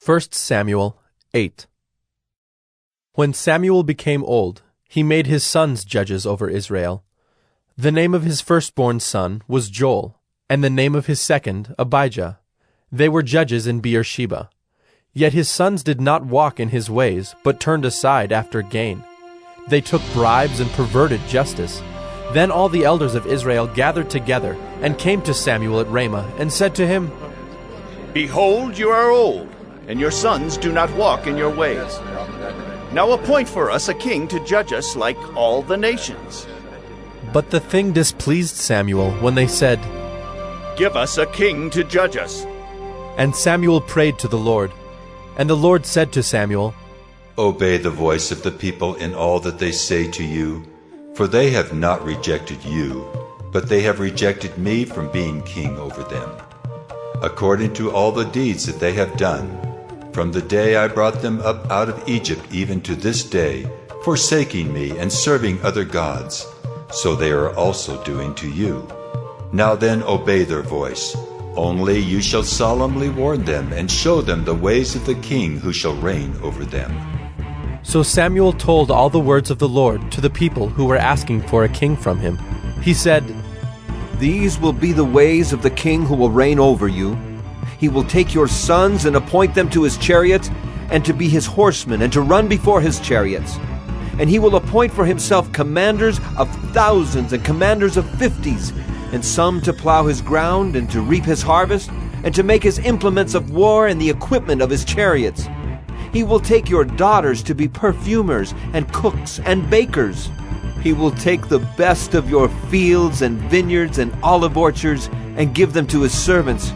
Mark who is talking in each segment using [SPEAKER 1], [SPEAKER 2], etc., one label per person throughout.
[SPEAKER 1] 1 Samuel 8. When Samuel became old, he made his sons judges over Israel. The name of his firstborn son was Joel, and the name of his second Abijah. They were judges in Beersheba. Yet his sons did not walk in his ways, but turned aside after gain. They took bribes and perverted justice. Then all the elders of Israel gathered together and came to Samuel at Ramah and said to him,
[SPEAKER 2] "Behold, you are old, and your sons do not walk in your ways. Now appoint for us a king to judge us like all the nations."
[SPEAKER 1] But the thing displeased Samuel when they said,
[SPEAKER 2] "Give us a king to judge us."
[SPEAKER 1] And Samuel prayed to the Lord. And the Lord said to Samuel,
[SPEAKER 3] "Obey the voice of the people in all that they say to you, for they have not rejected you, but they have rejected me from being king over them, according to all the deeds that they have done, from the day I brought them up out of Egypt even to this day, forsaking me and serving other gods, so they are also doing to you. Now then obey their voice. Only you shall solemnly warn them and show them the ways of the king who shall reign over them."
[SPEAKER 1] So Samuel told all the words of the Lord to the people who were asking for a king from him. He said,
[SPEAKER 4] "These will be the ways of the king who will reign over you. He will take your sons and appoint them to his chariots, and to be his horsemen, and to run before his chariots. And he will appoint for himself commanders of thousands and commanders of fifties, and some to plow his ground and to reap his harvest, and to make his implements of war and the equipment of his chariots. He will take your daughters to be perfumers and cooks and bakers. He will take the best of your fields and vineyards and olive orchards and give them to his servants.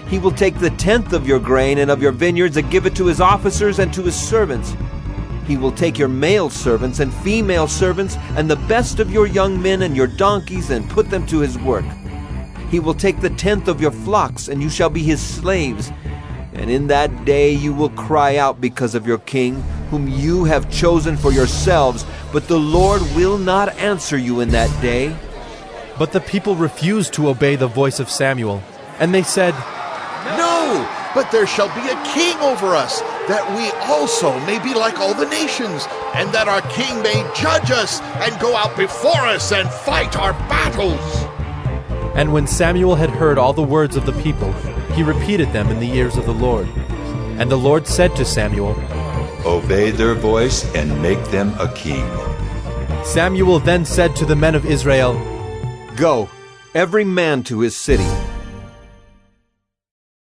[SPEAKER 4] He will take the tenth of your grain and of your vineyards and give it to his officers and to his servants. He will take your male servants and female servants and the best of your young men and your donkeys and put them to his work. He will take the tenth of your flocks, and you shall be his slaves. And in that day you will cry out because of your king, whom you have chosen for yourselves, but the Lord will not answer you in that day."
[SPEAKER 1] But the people refused to obey the voice of Samuel, and they said,
[SPEAKER 5] "No, but there shall be a king over us, that we also may be like all the nations, and that our king may judge us and go out before us and fight our battles."
[SPEAKER 1] And when Samuel had heard all the words of the people, he repeated them in the ears of the Lord. And the Lord said to Samuel,
[SPEAKER 3] "Obey their voice and make them a king."
[SPEAKER 1] Samuel then said to the men of Israel,
[SPEAKER 4] "Go, every man to his city.